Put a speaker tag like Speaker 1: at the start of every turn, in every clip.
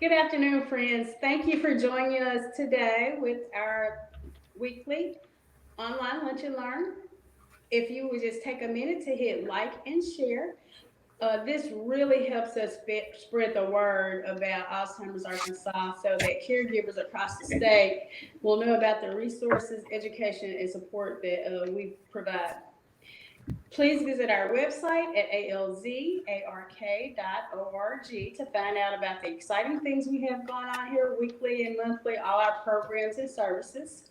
Speaker 1: Good afternoon, friends. Thank you for joining us today with our weekly online lunch and learn. If you would just take a minute to hit like and share, this really helps us spread the word about Alzheimer's Arkansas so that caregivers across the state will know about the resources, education, and support that we provide. Please visit our website at alzark.org to find out about the exciting things we have going on here weekly and monthly, all our programs and services.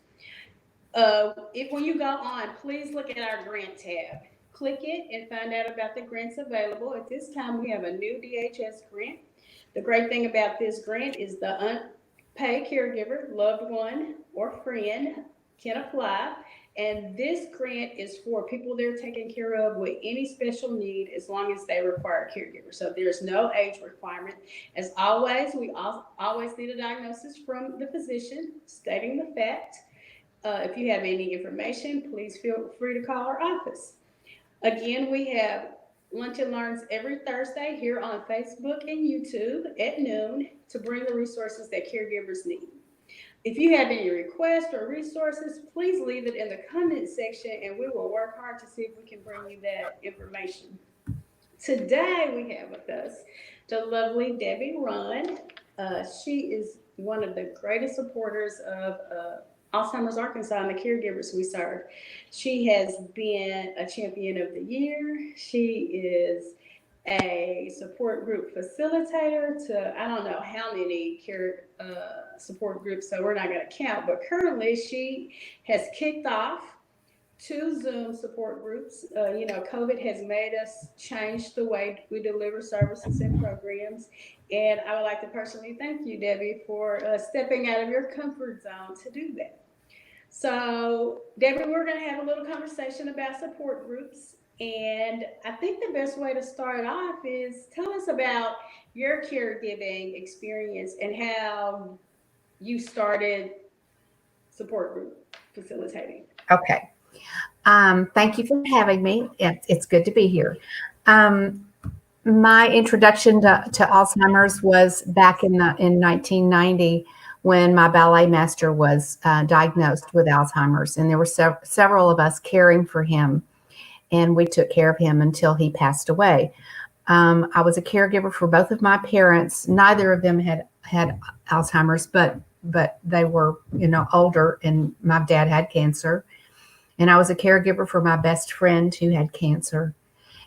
Speaker 1: If when you go on, please look at our grant tab. Click it and find out about the grants available. At this time, we have a new DHS grant. The great thing about this grant is the unpaid caregiver, loved one, or friend can apply. And this grant is for people they're taking care of with any special need as long as they require a caregiver. So there's no age requirement. As always, we always need a diagnosis from the physician stating the fact. If you have any information, please feel free to call our office. Again, we have Lunch and Learns every Thursday here on Facebook and YouTube at noon to bring the resources that caregivers need. If you have any requests or resources, please leave it in the comment section and we will work hard to see if we can bring you that information. Today we have with us the lovely Debbie Rawn. She is one of the greatest supporters of Alzheimer's Arkansas and the caregivers we serve. She has been a champion of the year. She is a support group facilitator to I don't know how many care support groups, so we're not going to count. But currently, she has kicked off 2 Zoom support groups. COVID has made us change the way we deliver services and programs. And I would like to personally thank you, Debbie, for stepping out of your comfort zone to do that. So, Debbie, we're going to have a little conversation about support groups. And I think the best way to start off is tell us about your caregiving experience and how you started support group facilitating.
Speaker 2: Okay. Thank you for having me. It's good to be here. My introduction to Alzheimer's was back in 1990 when my ballet master was diagnosed with Alzheimer's, and there were several of us caring for him, and we took care of him until he passed away. I was a caregiver for both of my parents. Neither of them had Alzheimer's, but they were older, and my dad had cancer. And I was a caregiver for my best friend who had cancer.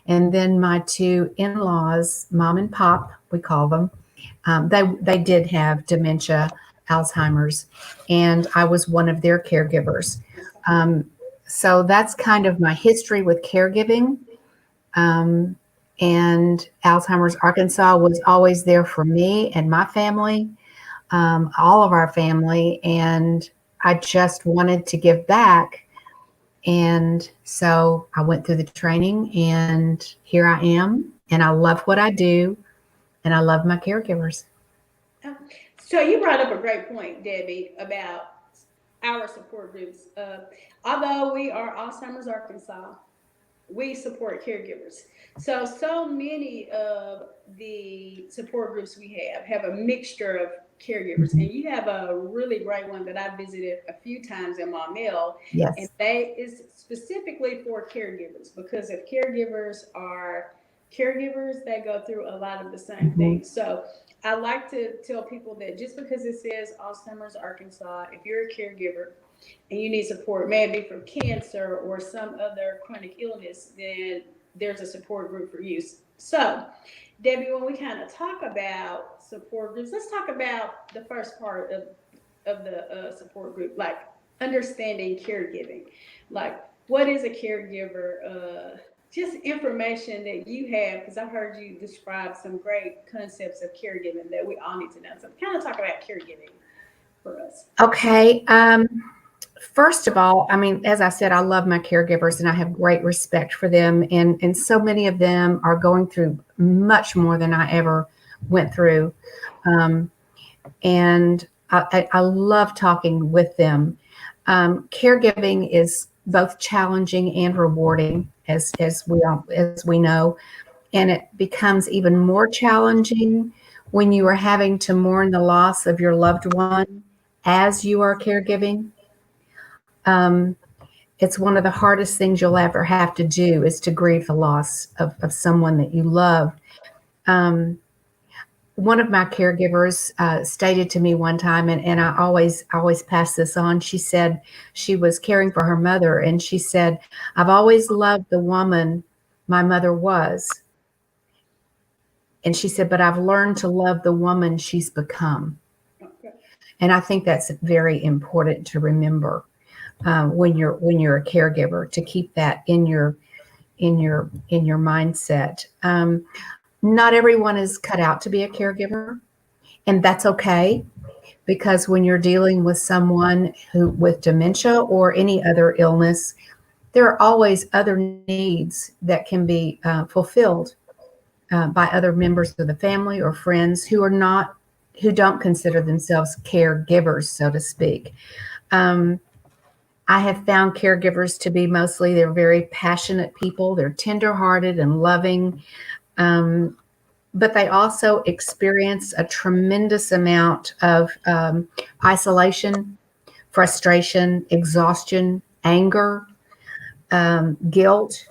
Speaker 2: And then my 2 in-laws, mom and pop, we call them, they did have dementia, Alzheimer's, and I was one of their caregivers. So that's kind of my history with caregiving. And Alzheimer's Arkansas was always there for me and my family, all of our family. And I just wanted to give back. And so I went through the training and here I am. And I love what I do. And I love my caregivers.
Speaker 1: So you brought up a great point, Debbie, about our support groups. Although we are Alzheimer's Arkansas, we support caregivers. So many of the support groups we have a mixture of caregivers, and you have a really great one that I visited a few times in Maumelle.
Speaker 2: Yes.
Speaker 1: And they is specifically for caregivers, because if caregivers are caregivers, they go through a lot of the same things. So I like to tell people that just because it says Alzheimer's Arkansas, if you're a caregiver and you need support, maybe from cancer or some other chronic illness, then there's a support group for you. So, Debbie, when we kind of talk about support groups, let's talk about the first part of the support group, like understanding caregiving. Like, what is a caregiver? Just information that you have, because I've heard you describe some great concepts of caregiving that we all need to know. So kind of talk about caregiving for us.
Speaker 2: Okay. First of all, I mean, as I said, I love my caregivers and I have great respect for them. And so many of them are going through much more than I ever went through. And I love talking with them. Caregiving is both challenging and rewarding, as we know, and it becomes even more challenging when you are having to mourn the loss of your loved one as you are caregiving. It's one of the hardest things you'll ever have to do is to grieve the loss of someone that you love. One of my caregivers stated to me one time, and I always pass this on. She said she was caring for her mother, and she said, "I've always loved the woman my mother was." And she said, "But I've learned to love the woman she's become."
Speaker 1: Okay.
Speaker 2: And I think that's very important to remember when you're a caregiver, to keep that in your mindset. Not everyone is cut out to be a caregiver, and that's okay, because when you're dealing with someone with dementia or any other illness, there are always other needs that can be fulfilled by other members of the family or friends who don't consider themselves caregivers, so to speak. I have found caregivers to be they're very passionate people. They're tenderhearted and loving. But they also experience a tremendous amount of isolation, frustration, exhaustion, anger, guilt,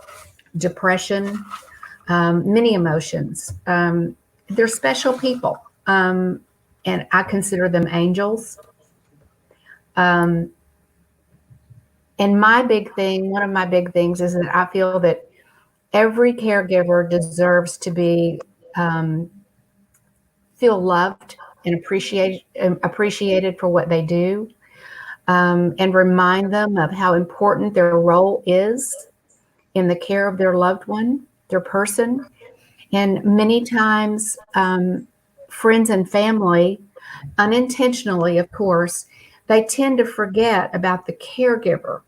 Speaker 2: depression, many emotions. They're special people, and I consider them angels. And one of my big things is that I feel that every caregiver deserves to be feel loved and appreciated for what they do, and remind them of how important their role is in the care of their loved one, their person. And many times, friends and family, unintentionally, of course, they tend to forget about the caregiver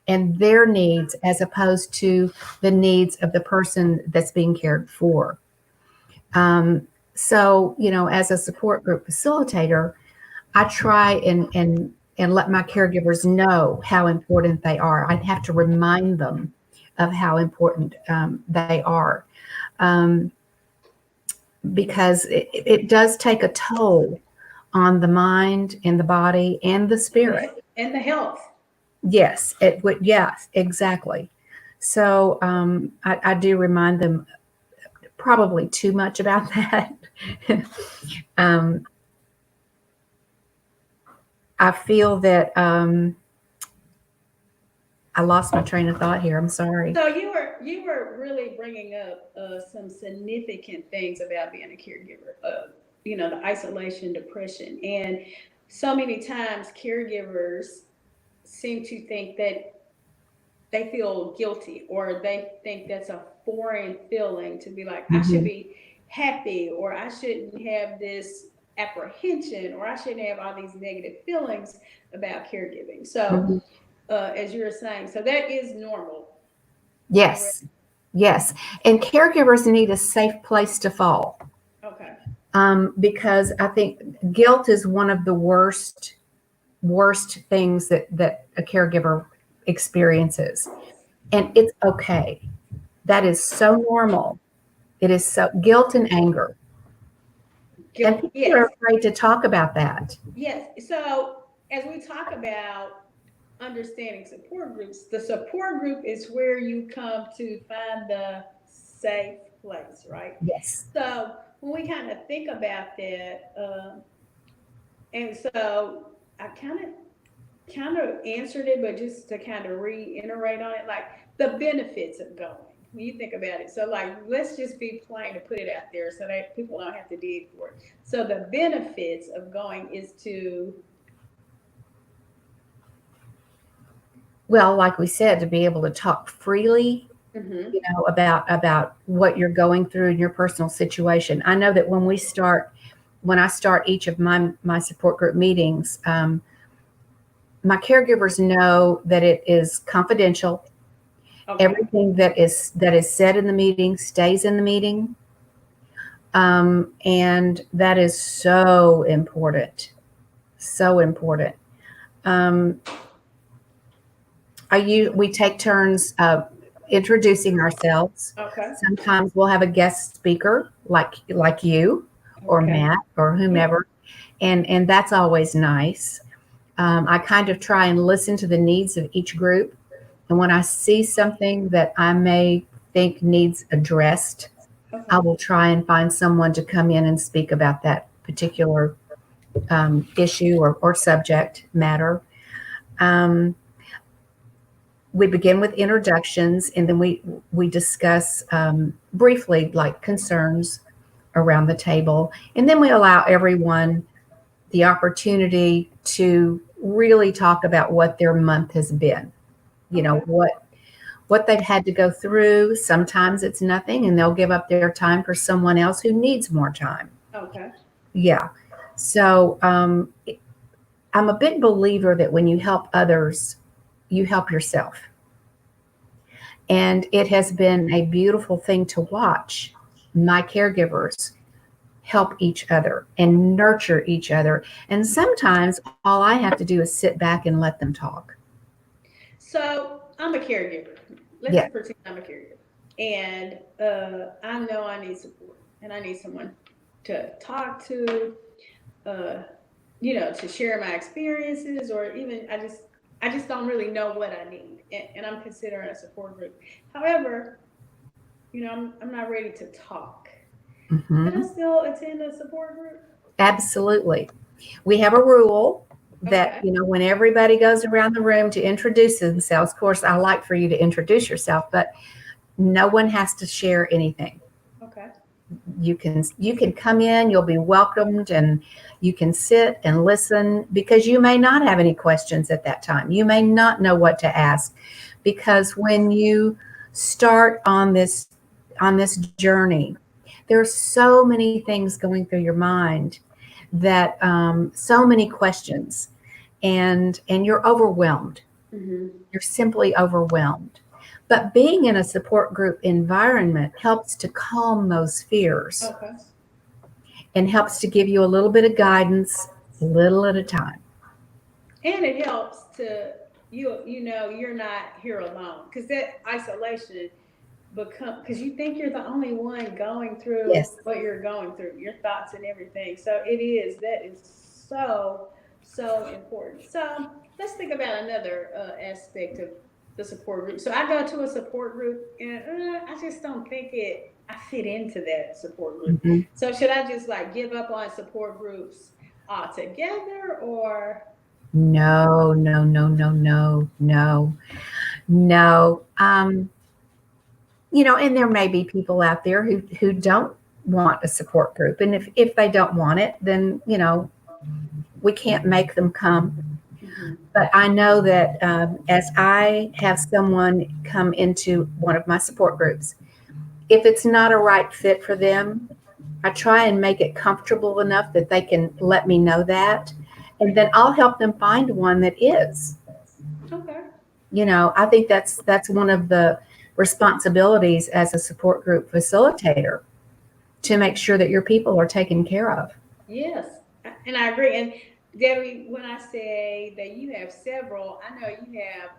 Speaker 2: and their needs as opposed to the needs of the person that's being cared for. So, as a support group facilitator, I try and let my caregivers know how important they are. I have to remind them of how important they are, because it does take a toll on the mind and the body and the spirit.
Speaker 1: And the health.
Speaker 2: Yes, it would. Yes, exactly. So I do remind them probably too much about that. I feel that I lost my train of thought here. I'm sorry.
Speaker 1: So you were really bringing up some significant things about being a caregiver. The isolation, depression, and so many times caregivers seem to think that they feel guilty, or they think that's a foreign feeling to be like, I should be happy, or I shouldn't have this apprehension, or I shouldn't have all these negative feelings about caregiving. So, as you were saying, so that is normal.
Speaker 2: Yes. Yes. And caregivers need a safe place to fall.
Speaker 1: Okay.
Speaker 2: Because I think guilt is one of the worst things that a caregiver experiences. And it's okay. That is so normal. It is so guilt and anger. And people are afraid to talk about that.
Speaker 1: Yes. So as we talk about understanding support groups, the support group is where you come to find the safe place, right?
Speaker 2: Yes.
Speaker 1: So when we kind of think about that, and so I kind of answered it, but just to kind of reiterate on it, like the benefits of going. When you think about it, so like let's just be plain to put it out there so that people don't have to dig for it. So the benefits of going is to,
Speaker 2: well, like we said, to be able to talk freely, about what you're going through in your personal situation. I know that when I start each of my support group meetings, my caregivers know that it is confidential. Okay. Everything that is said in the meeting stays in the meeting. And that is so important. So important. We take turns introducing ourselves.
Speaker 1: okay.
Speaker 2: Sometimes we'll have a guest speaker like you or
Speaker 1: Okay.
Speaker 2: Matt or whomever. And that's always nice. I kind of try and listen to the needs of each group. And when I see something that I may think needs addressed,
Speaker 1: Okay.
Speaker 2: I will try and find someone to come in and speak about that particular issue or subject matter. Um, we begin with introductions, and then we discuss briefly like concerns around the table, and then we allow everyone the opportunity to really talk about what their month has been. You know,
Speaker 1: Okay.
Speaker 2: what they've had to go through. Sometimes it's nothing, and they'll give up their time for someone else who needs more time.
Speaker 1: Okay.
Speaker 2: Yeah. So I'm a big believer that when you help others, you help yourself. And it has been a beautiful thing to watch my caregivers help each other and nurture each other. And sometimes all I have to do is sit back and let them talk.
Speaker 1: So I'm a caregiver. Let's
Speaker 2: Yeah.
Speaker 1: pretend I'm a caregiver. And I know I need support and I need someone to talk to, uh, to share my experiences, or even I just don't really know what I need. And I'm considering a support group. However, I'm not ready to talk. Can I
Speaker 2: Hmm.
Speaker 1: still attend a support group?
Speaker 2: Absolutely. We have a rule that,
Speaker 1: Okay.
Speaker 2: when everybody goes around the room to introduce themselves, of course, I like for you to introduce yourself, but no one has to share anything.
Speaker 1: Okay.
Speaker 2: You can come in, you'll be welcomed, and you can sit and listen because you may not have any questions at that time. You may not know what to ask, because when you start on this journey, there's so many things going through your mind, that so many questions, and you're overwhelmed.
Speaker 1: Hmm.
Speaker 2: You're simply overwhelmed. But being in a support group environment helps to calm those fears
Speaker 1: Okay.
Speaker 2: and helps to give you a little bit of guidance, a little at a time.
Speaker 1: And it helps to you're not here alone, because that isolation because you think you're the only one going through
Speaker 2: Yes.
Speaker 1: what you're going through, your thoughts and everything. So that is so important. So let's think about another aspect of the support group. So I go to a support group, and I just don't think I fit into that support group.
Speaker 2: Mhm.
Speaker 1: So should I just like give up on support groups altogether, or
Speaker 2: No, no, no, no, no, no, no. And there may be people out there who don't want a support group. And if they don't want it, then, we can't make them come.
Speaker 1: Mhm.
Speaker 2: But I know that as I have someone come into one of my support groups, if it's not a right fit for them, I try and make it comfortable enough that they can let me know that. And then I'll help them find one that is.
Speaker 1: Okay.
Speaker 2: I think that's one of the responsibilities as a support group facilitator, to make sure that your people are taken care of.
Speaker 1: Yes, and I agree. And Debbie, when I say that you have several, I know you have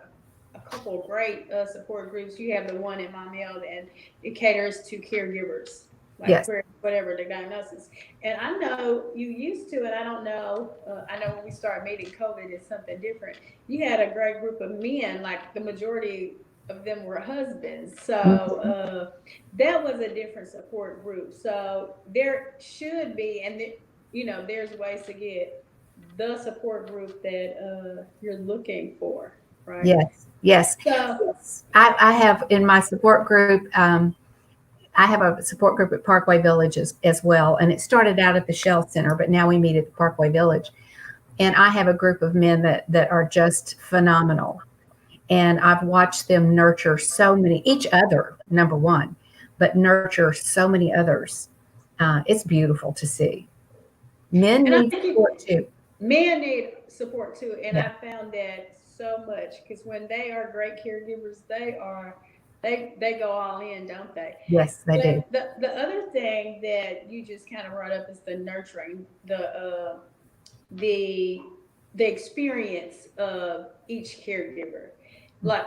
Speaker 1: a couple of great support groups. You have the one in Maumelle, and it caters to caregivers, like
Speaker 2: Yes.
Speaker 1: for whatever the diagnosis. And I know you used to, and I don't know. I know when we started meeting, COVID is something different. You had a great group of men, like the majority of them were husbands. So
Speaker 2: Mhm.
Speaker 1: that was a different support group. So there should be, and there's ways to get the support group that you're looking for, right?
Speaker 2: Yes. Yes.
Speaker 1: So
Speaker 2: Yes. I have in my support group. I have a support group at Parkway Village as well, and it started out at the Shell Center, but now we meet at the Parkway Village. And I have a group of men that are just phenomenal, and I've watched them nurture so many, each other, number one, but nurture so many others. It's beautiful to see. Men
Speaker 1: and I
Speaker 2: need
Speaker 1: think
Speaker 2: support too.
Speaker 1: men need support too, and
Speaker 2: Yeah.
Speaker 1: I found that so much because when they are great caregivers, they go all in, don't they?
Speaker 2: Yes, they do.
Speaker 1: But the other thing that you just kind of brought up is the nurturing, the the experience of each caregiver, like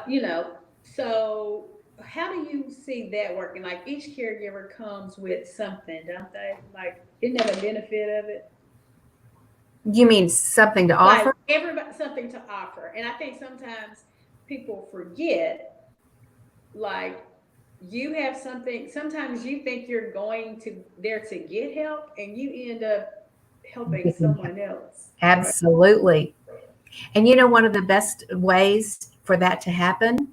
Speaker 1: so how do you see that working? Like each caregiver comes with something, don't they? Like, isn't that a benefit of it?
Speaker 2: You mean something to
Speaker 1: Like
Speaker 2: offer?
Speaker 1: everybody something to offer. And I think sometimes people forget, like you have something, sometimes you think you're going to there to get help and you end up helping someone else. Right?
Speaker 2: Absolutely. And one of the best ways for that to happen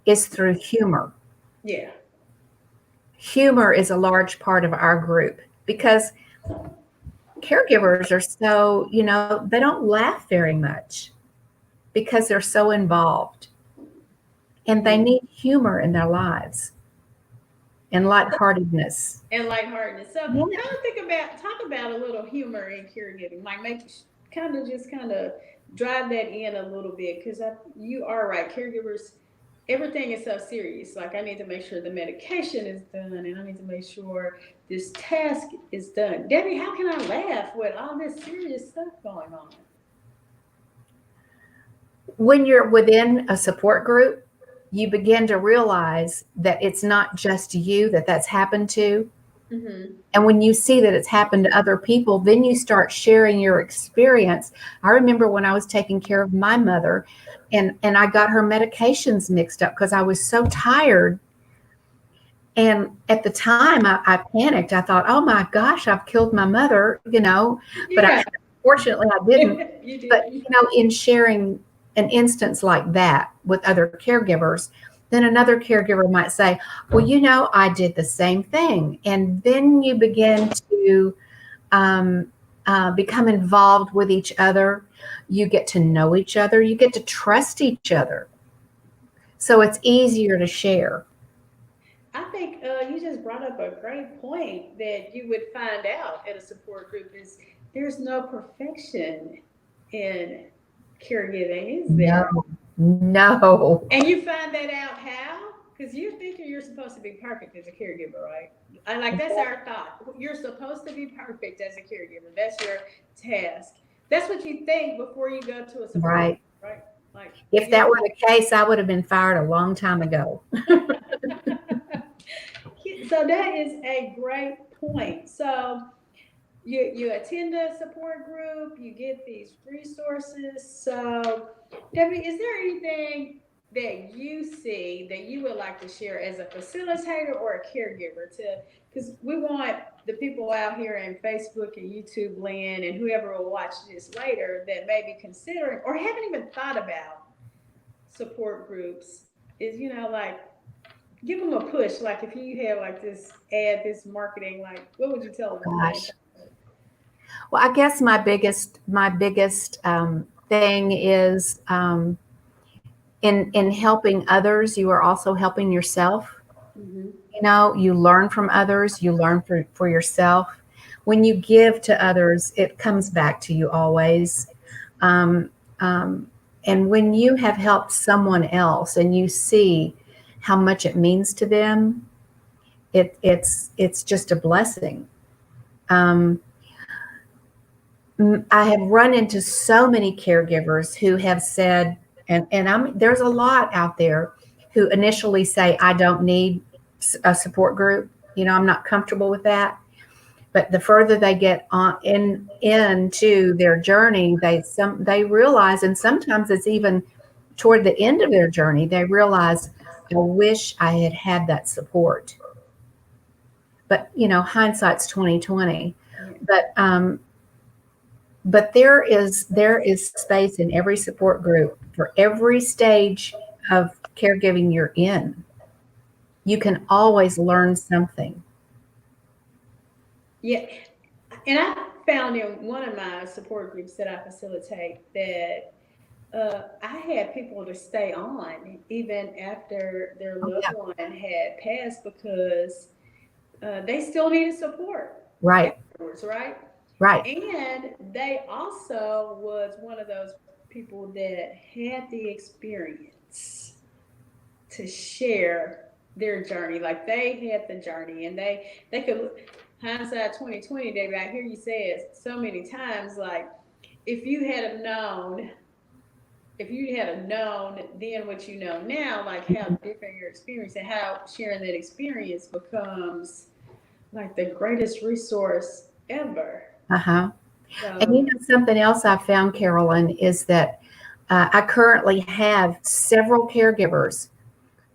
Speaker 2: is through humor.
Speaker 1: Yeah.
Speaker 2: Humor is a large part of our group because caregivers are so, they don't laugh very much because they're so involved and they
Speaker 1: Yeah.
Speaker 2: need humor in their lives and lightheartedness.
Speaker 1: And lightheartedness. So
Speaker 2: Yeah.
Speaker 1: kind of talk about a little humor in caregiving, like make kind of drive that in a little bit because you are right. Caregivers, everything is so serious. Like I need to make sure the medication is done, and I need to make sure this task is done. Debbie, how can I laugh with all this serious stuff going on?
Speaker 2: When you're within a support group, you begin to realize that it's not just you that's happened to.
Speaker 1: Mm-hmm.
Speaker 2: And when you see that it's happened to other people, then you start sharing your experience. I remember when I was taking care of my mother and I got her medications mixed up because I was so tired. And at the time I panicked. I thought, oh my gosh, I've killed my mother, but
Speaker 1: Yeah,
Speaker 2: fortunately I didn't.
Speaker 1: you
Speaker 2: But,
Speaker 1: did.
Speaker 2: in sharing an instance like that with other caregivers, then another caregiver might say, well, I did the same thing. And then you begin to become involved with each other. You get to know each other. You get to trust each other. So it's easier to share.
Speaker 1: I think you just brought up a great point that you would find out at a support group is there's no perfection in caregiving, is
Speaker 2: No,
Speaker 1: there?
Speaker 2: no.
Speaker 1: And you find that out how? Because you're thinking you're supposed to be perfect as a caregiver, right? I like that's our thought. You're supposed to be perfect as a caregiver. That's your task. That's what you think before you go to a support
Speaker 2: Right.
Speaker 1: group, right? Like
Speaker 2: If
Speaker 1: you.
Speaker 2: that were the case, I would have been fired a long time ago.
Speaker 1: So that is a great point. So you attend a support group, you get these resources. So Debbie, is there anything that you see that you would like to share as a facilitator or a caregiver to because we want the people out here in Facebook and YouTube land and whoever will watch this later that may be considering or haven't even thought about support groups is like give them a push. Like if you have like this marketing, like what would you tell them one day?
Speaker 2: Gosh. Well, I guess my biggest thing is in helping others, you are also helping yourself.
Speaker 1: Mm-hmm.
Speaker 2: You learn from others, you learn for yourself. When you give to others, it comes back to you always. Um, and when you have helped someone else and you see how much it means to them, it's just a blessing. Um, I have run into so many caregivers who have said, and there's a lot out there who initially say, I don't need a support group. I'm not comfortable with that. But the further they get on into their journey, they realize, and sometimes it's even toward the end of their journey, they realize, I wish I had had that support. But hindsight's 2020.
Speaker 1: Yeah.
Speaker 2: But there is space in every support group for every stage of caregiving you're in. You can always learn something.
Speaker 1: Yeah. And I found in one of my support groups that I facilitate that I had people to stay on even after their
Speaker 2: Oh,
Speaker 1: loved
Speaker 2: yeah.
Speaker 1: one had passed because they still needed support
Speaker 2: Right,
Speaker 1: afterwards, right?
Speaker 2: right.
Speaker 1: And they also was one of those people that had the experience to share their journey. Like they had the journey and they could hindsight 2020, David, I hear you say it so many times, like if you had have known if you had known then what you know now, like how different your experience and how sharing that experience becomes like the greatest resource ever.
Speaker 2: Uh-huh. And
Speaker 1: So
Speaker 2: something else I found, Carolyn, is that I currently have several caregivers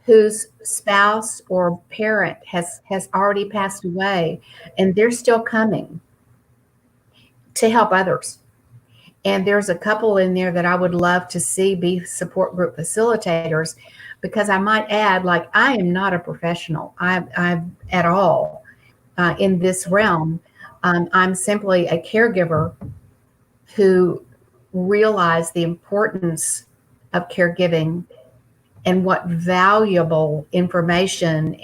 Speaker 2: whose spouse or parent has already passed away, and they're still coming to help others. And there's a couple in there that I would love to see be support group facilitators, because I might add, like, I am not a professional. I'm at all in this realm. I'm simply a caregiver who realized the importance of caregiving and what valuable information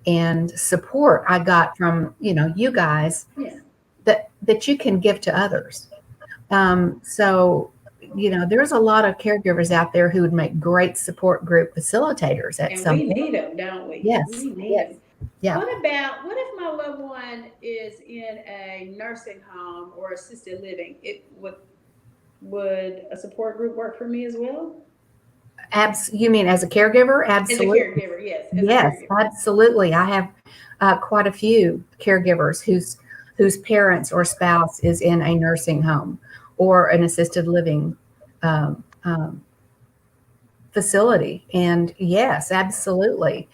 Speaker 2: and support I got from you guys
Speaker 1: yeah.
Speaker 2: that you can give to others. So there's a lot of caregivers out there who would make great support group facilitators at
Speaker 1: And
Speaker 2: some
Speaker 1: we
Speaker 2: point.
Speaker 1: need them, don't we?
Speaker 2: Yes,
Speaker 1: We need
Speaker 2: yes,
Speaker 1: them.
Speaker 2: yeah,
Speaker 1: What if my loved one is in a nursing home or assisted living? It would a support group work for me as well?
Speaker 2: You mean as a caregiver?
Speaker 1: As a
Speaker 2: Absolutely.
Speaker 1: caregiver, yes, as a
Speaker 2: Yes,
Speaker 1: caregiver.
Speaker 2: absolutely. I have quite a few caregivers whose parents or spouse is in a nursing home or an assisted living um, um, facility. And yes, absolutely.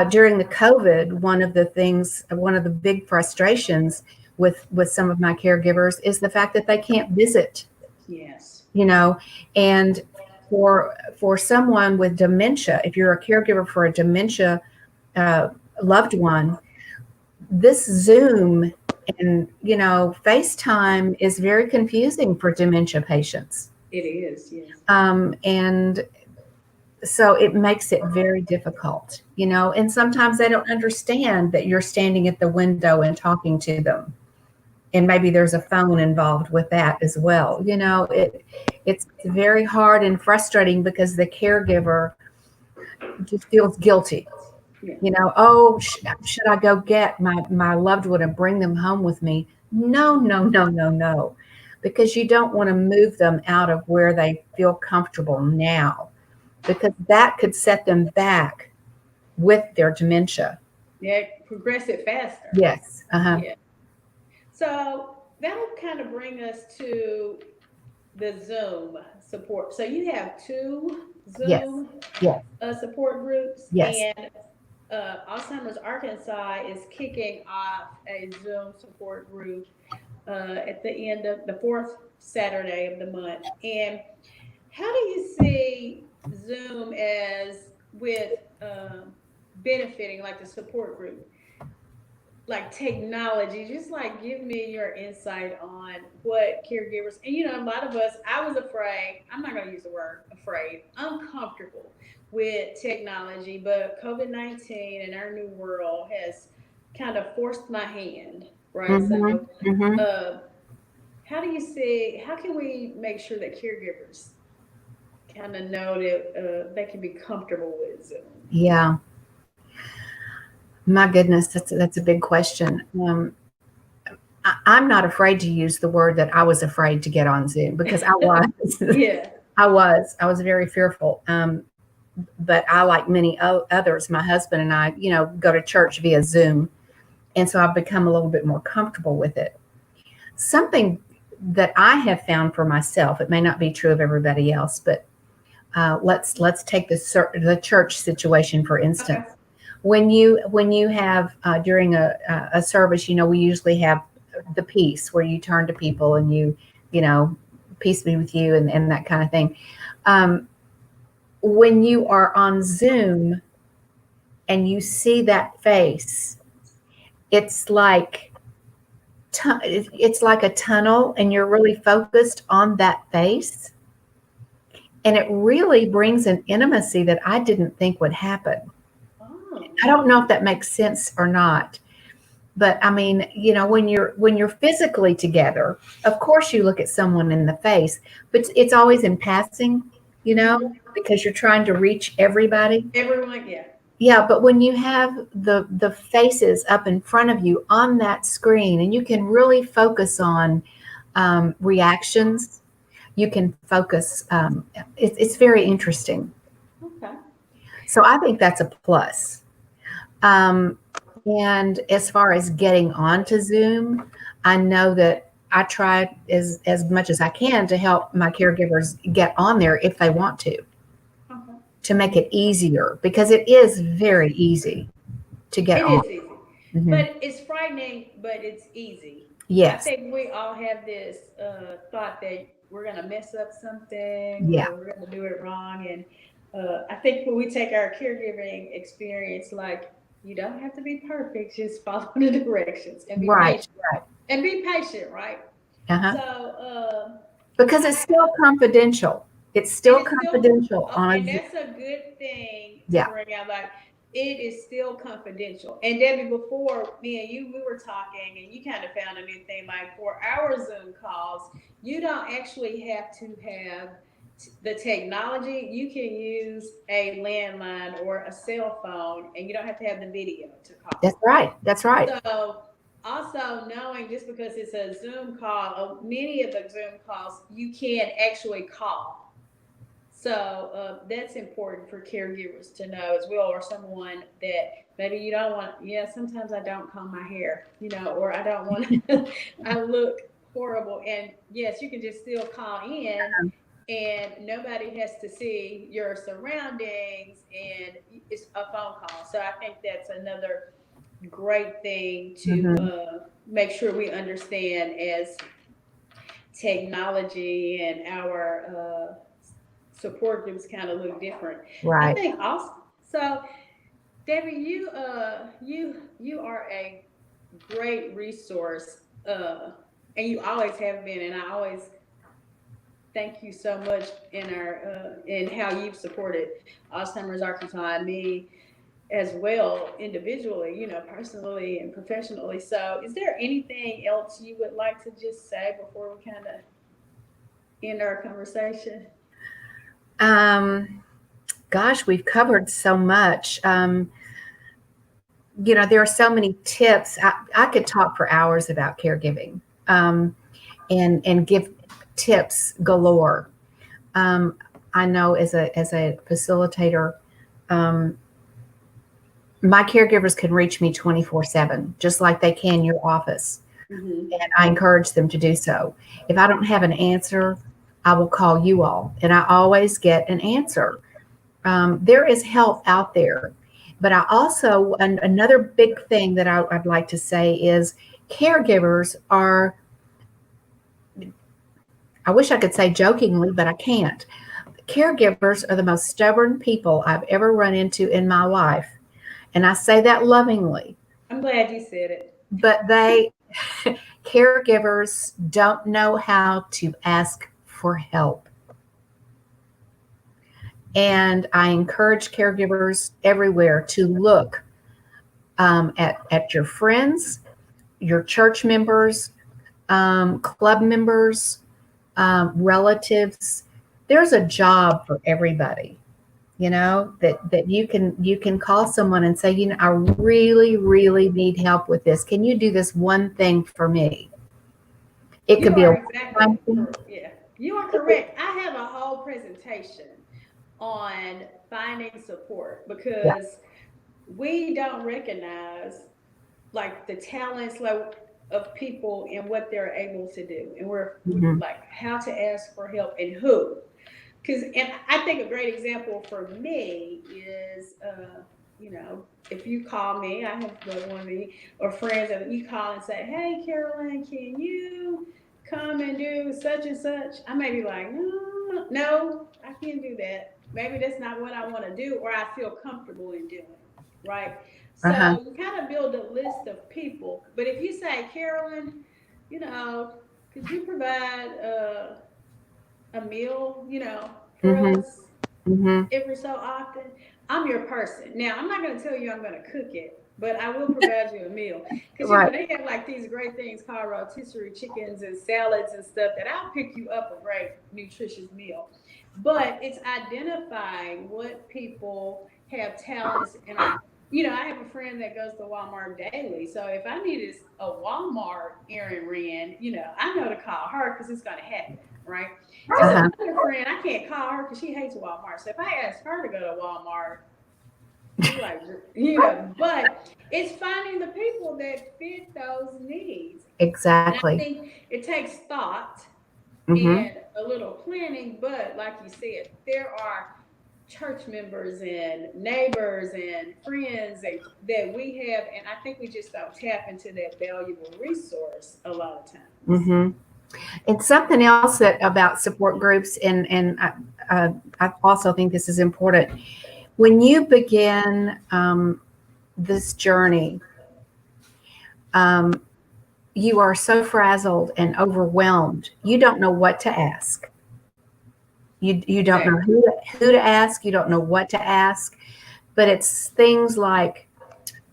Speaker 2: During the COVID, one of the big frustrations with some of my caregivers is the fact that they can't visit,
Speaker 1: Yes.
Speaker 2: you know, and for someone with dementia, if you're a caregiver for a dementia uh, loved one, this Zoom and FaceTime is very confusing for dementia patients,
Speaker 1: It is, yes.
Speaker 2: and so it makes it very difficult, and sometimes they don't understand that you're standing at the window and talking to them, and maybe there's a phone involved with that as well. It's very hard and frustrating because the caregiver just feels guilty.
Speaker 1: Yeah.
Speaker 2: Oh, should I go get my loved one and bring them home with me? No, no, no, no, no, because you don't want to move them out of where they feel comfortable now, because that could set them back with their dementia.
Speaker 1: Yeah, progress it faster.
Speaker 2: Yes. Uh-huh.
Speaker 1: Yeah. So that'll kind of bring us to the Zoom support. So you have two
Speaker 2: Yes.
Speaker 1: Zoom
Speaker 2: Yes.
Speaker 1: support groups,
Speaker 2: Yes.
Speaker 1: and Alzheimer's Arkansas is kicking off a Zoom support group at the end of the fourth Saturday of the month. And how do you see Zoom as with benefiting like the support group? Like technology, just like give me your insight on what caregivers, and a lot of us, I was afraid, I'm not going to use the word afraid, uncomfortable with technology, but COVID-19 and our new world has kind of forced my hand, right?
Speaker 2: Mm-hmm.
Speaker 1: So
Speaker 2: Mm-hmm.
Speaker 1: uh, how can we make sure that caregivers kind of know that they can be comfortable with Zoom?
Speaker 2: Yeah. My goodness, that's a big question. I'm not afraid to use the word that I was afraid to get on Zoom, because I was.
Speaker 1: Yeah.
Speaker 2: I was very fearful. But I, like many others, my husband and I, go to church via Zoom. And so I've become a little bit more comfortable with it. Something that I have found for myself, it may not be true of everybody else, but let's take the church situation, for instance.
Speaker 1: Okay.
Speaker 2: When you have during a service, we usually have the peace where you turn to people and peace be with you, and that kind of thing. When you are on Zoom and you see that face, it's like it's like a tunnel, and you're really focused on that face, and it really brings an intimacy that I didn't think would happen.
Speaker 1: Oh.
Speaker 2: I don't know if that makes sense or not, but I mean, when you're physically together, of course you look at someone in the face, but it's always in passing, because you're trying to reach everybody.
Speaker 1: Everyone, yeah.
Speaker 2: Yeah, but when you have the faces up in front of you on that screen, and you can really focus on reactions, you can focus. It's very interesting.
Speaker 1: Okay.
Speaker 2: So I think that's a plus. And as far as getting onto Zoom, I know that I try as much as I can to help my caregivers get on there if they want
Speaker 1: Okay.
Speaker 2: to make it easier, because it is very easy to get
Speaker 1: It
Speaker 2: on.
Speaker 1: is easy,
Speaker 2: Mhm.
Speaker 1: but it's frightening, but it's easy. I
Speaker 2: Yes.
Speaker 1: think we all have this thought that we're going to mess up something
Speaker 2: Yeah.
Speaker 1: or we're going to do it wrong. And I think when we take our caregiving experience, like, you don't have to be perfect, just follow the directions and be
Speaker 2: Right.
Speaker 1: patient. And be patient, right?
Speaker 2: Uh-huh.
Speaker 1: So,
Speaker 2: Because it's
Speaker 1: I,
Speaker 2: still confidential. It's
Speaker 1: and
Speaker 2: still
Speaker 1: it's still,
Speaker 2: confidential
Speaker 1: oh,
Speaker 2: on a
Speaker 1: and
Speaker 2: Zoom.
Speaker 1: that's a good thing to
Speaker 2: Yeah.
Speaker 1: bring out. Like, it is still confidential. And Debbie, before me and you, we were talking, and you kind of found a new thing. Like, for our Zoom calls, you don't actually have to have the technology. You can use a landline or a cell phone, and you don't have to have the video to
Speaker 2: That's
Speaker 1: call.
Speaker 2: right. That's right.
Speaker 1: So, also knowing, just because it's a Zoom call, many of the Zoom calls you can actually call. So that's important for caregivers to know as well, or someone that maybe you don't want. Yeah, sometimes I don't comb my hair, or I don't want to. I look horrible, and yes, you can just still call in, and nobody has to see your surroundings, and it's a phone call. So I think that's another great thing to
Speaker 2: Hmm.
Speaker 1: make sure we understand as technology and our support groups kind of look different. I
Speaker 2: Right.
Speaker 1: think also, so Debbie, you are a great resource, and you always have been, and I always thank you so much in how you've supported Alzheimer's Arkansas and me as well, individually, personally and professionally. So, is there anything else you would like to just say before we kind of end our conversation?
Speaker 2: Um, Gosh, we've covered so much. There are so many tips. I could talk for hours about caregiving, um, and give tips galore. Um, I know as a facilitator, um, my caregivers can reach me 24/7, just like they can your office.
Speaker 1: Mm-hmm.
Speaker 2: And I encourage them to do so. If I don't have an answer, I will call you all, and I always get an answer. There is help out there. But I also, another big thing that I'd like to say is caregivers are, I wish I could say jokingly, but I can't. Caregivers are the most stubborn people I've ever run into in my life. And I say that lovingly,
Speaker 1: I'm glad you said it.
Speaker 2: but caregivers don't know how to ask for help. And I encourage caregivers everywhere to look at your friends, your church members, club members, relatives. There's a job for everybody. That you can call someone and say, I really, really need help with this. Can you do this one thing for me? It
Speaker 1: You
Speaker 2: could be a
Speaker 1: are
Speaker 2: one-time
Speaker 1: exactly
Speaker 2: thing.
Speaker 1: correct. Yeah, you are correct. I have a whole presentation on finding support
Speaker 2: Yeah.
Speaker 1: because we don't recognize like the talents like of people and what they're able to do, and we
Speaker 2: Hmm.
Speaker 1: like how to ask for help and who. Because, and I think a great example for me is, if you call me, I have like one of me or friends, and you call and say, "Hey, Carolyn, can you come and do such and such?" I may be like, "No, no, I can't do that. Maybe that's not what I want to do, or I feel comfortable in doing." Right.
Speaker 2: Uh-huh.
Speaker 1: So you kind of build a list of people. But if you say, "Carolyn, you know, could you provide a meal, for
Speaker 2: Hmm.
Speaker 1: us
Speaker 2: Hmm.
Speaker 1: every so often," I'm your person. Now, I'm not going to tell you I'm going to cook it, but I will provide you a meal. Because,
Speaker 2: Right.
Speaker 1: they have like these great things called rotisserie chickens and salads and stuff that I'll pick you up a great nutritious meal. But it's identifying what people have talents and are. I have a friend that goes to Walmart daily. So if I needed a Walmart errand ran, I know to call her because it's going to happen. right? It's another friend, I can't call her because she hates Walmart. So if I ask her to go to Walmart, she's like, but it's finding the people that fit those needs.
Speaker 2: Exactly.
Speaker 1: And I think it takes thought
Speaker 2: Mm-hmm.
Speaker 1: and a little planning, but like you said, there are church members and neighbors and friends that we have, and I think we just don't tap into that valuable resource a lot of times.
Speaker 2: Mm-hmm. And something else that about support groups, and I also think this is important. When you begin this journey, you are so frazzled and overwhelmed. You don't know what to ask. You don't know who to ask. You don't know what to ask. But it's things like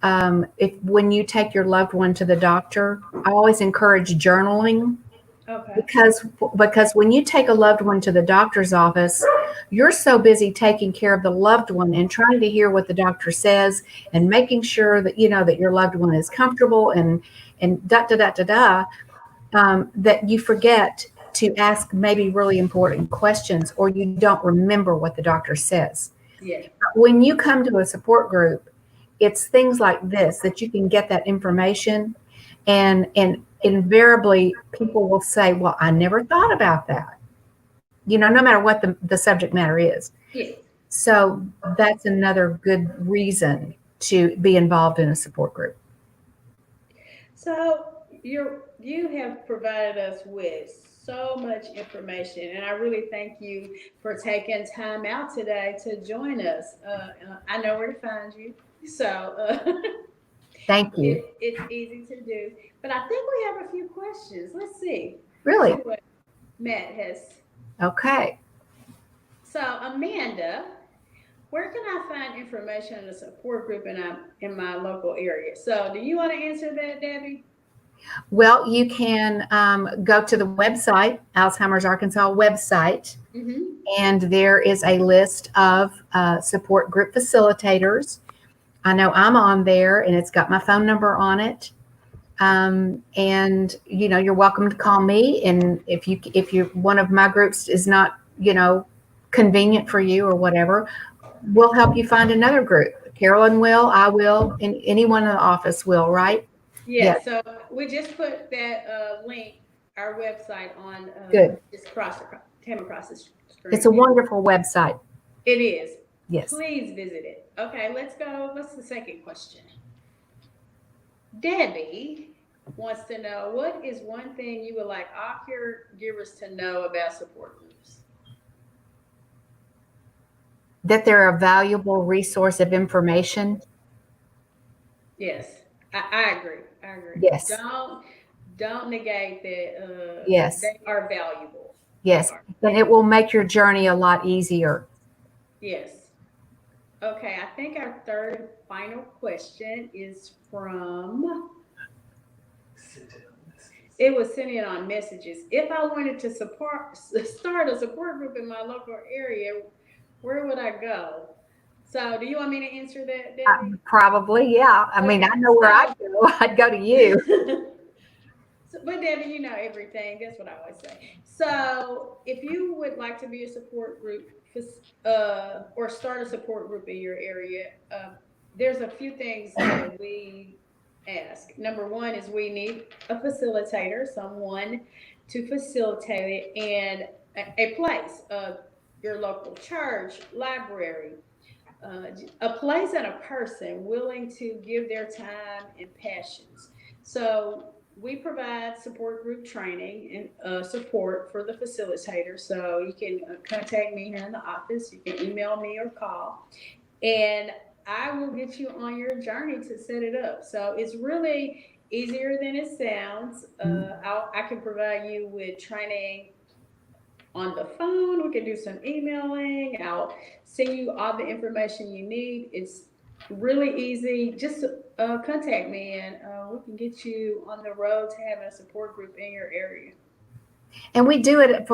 Speaker 2: if when you take your loved one to the doctor, I always encourage journaling.
Speaker 1: Okay.
Speaker 2: Because when you take a loved one to the doctor's office, you're so busy taking care of the loved one and trying to hear what the doctor says and making sure that that your loved one is comfortable and da da da da da that you forget to ask maybe really important questions, or you don't remember what the doctor says.
Speaker 1: Yeah.
Speaker 2: When you come to a support group, it's things like this that you can get that information, and invariably people will say, well, I never thought about that, no matter what the subject matter is.
Speaker 1: Yeah.
Speaker 2: So that's another good reason to be involved in a support group.
Speaker 1: So you have provided us with so much information, and I really thank you for taking time out today to join us. I know where to find you, so
Speaker 2: Thank you.
Speaker 1: it's easy to do. But I think we have a few questions. Let's see.
Speaker 2: Really?
Speaker 1: Let's see what Matt has.
Speaker 2: Okay.
Speaker 1: So Amanda, where can I find information on a support group in my local area? So do you want to answer that, Debbie?
Speaker 2: Well, you can go to the website, Alzheimer's Arkansas website, and there is a list of support group facilitators. I know I'm on there, and it's got my phone number on it. And you're welcome to call me. And if you one of my groups is not convenient for you or whatever, we'll help you find another group. Carolyn will, I will, and anyone in the office will, right?
Speaker 1: Yeah. So we just put that link, our website on.
Speaker 2: Good.
Speaker 1: Just came across the screen.
Speaker 2: It's a wonderful website.
Speaker 1: It is.
Speaker 2: Yes.
Speaker 1: Please visit it. Okay, let's go. What's the second question? Debbie wants to know, what is one thing you would like our caregivers to know about support groups?
Speaker 2: That they're a valuable resource of information.
Speaker 1: Yes, I agree.
Speaker 2: Yes.
Speaker 1: Don't negate that.
Speaker 2: Yes.
Speaker 1: They are valuable.
Speaker 2: Yes, and it will make your journey a lot easier.
Speaker 1: Yes. Okay, I think our third and final question is from. It was sent in on messages. If I wanted to start a support group in my local area, where would I go? So do you want me to answer that, Debbie?
Speaker 2: Probably, yeah. I mean, I know where I'd go. I'd go to you.
Speaker 1: But Debbie, you know everything. That's what I always say. So if you would like to be a support group or start a support group in your area, there's a few things that we ask. Number one is we need a facilitator, someone to facilitate it, and a place, your local church, library, a place and a person willing to give their time and passions. So we provide support group training and support for the facilitator. So you can contact me here in the office. You can email me or call, and I will get you on your journey to set it up. So it's really easier than it sounds. I can provide you with training on the phone. We can do some emailing. I'll send you all the information you need. It's really easy. Just contact me, and we can get you on the road to having a support group in your area.
Speaker 2: And we do it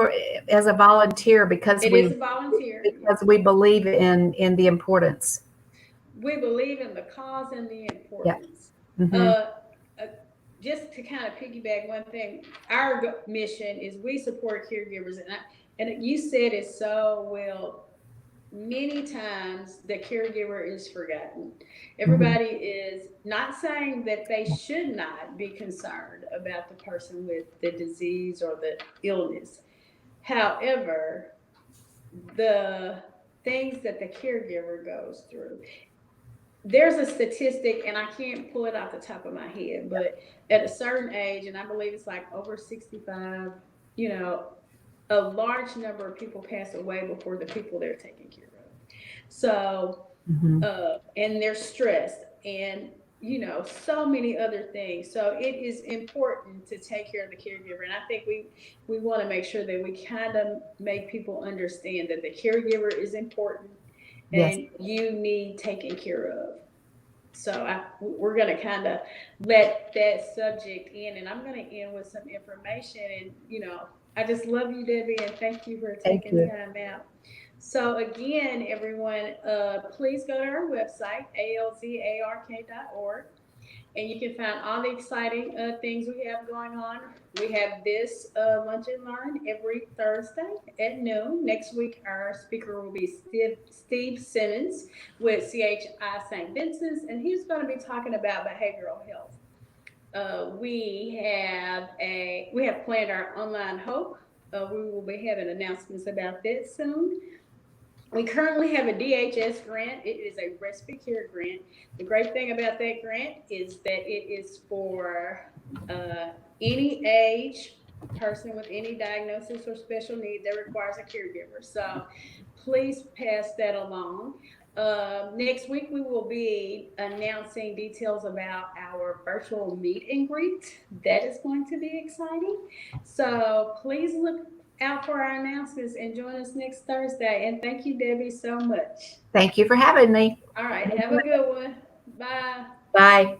Speaker 2: as a volunteer because
Speaker 1: is a volunteer
Speaker 2: because we believe in the importance.
Speaker 1: We believe in the cause and the importance.
Speaker 2: Yeah. Mm-hmm.
Speaker 1: just to kind of piggyback one thing, our mission is we support caregivers, and you said it so well. Many times the caregiver is forgotten. Everybody is not saying that they should not be concerned about the person with the disease or the illness. However, the things that the caregiver goes through, there's a statistic, and I can't pull it off the top of my head, but at a certain age, and I believe it's like over 65, you know, a large number of people pass away before the people they're taking care of. So, and they're stressed and, you know, so many other things. So it is important to take care of the caregiver. And I think we want to make sure that we kind of make people understand that the caregiver is important and you need taken care of. So we're going to kind of let that subject in, and I'm going to end with some information. And, you know, I just love you, Debbie, and thank you for taking time out. So again, everyone, please go to our website, alzark.org, and you can find all the exciting things we have going on. We have this Lunch and Learn every Thursday at noon. Next week, our speaker will be Steve Simmons with CHI St. Vincent's, and he's going to be talking about behavioral health. We have planned our online hope. We will be having announcements about that soon. We currently have a DHS grant. It is a respite care grant. The great thing about that grant is that it is for any age person with any diagnosis or special need that requires a caregiver. So please pass that along. Next week, we will be announcing details about our virtual meet and greet. That is going to be exciting. So please look out for our announcements and join us next Thursday. And thank you, Debbie, so much.
Speaker 2: Thank you for having me.
Speaker 1: All right. Have a good one. Bye.
Speaker 2: Bye.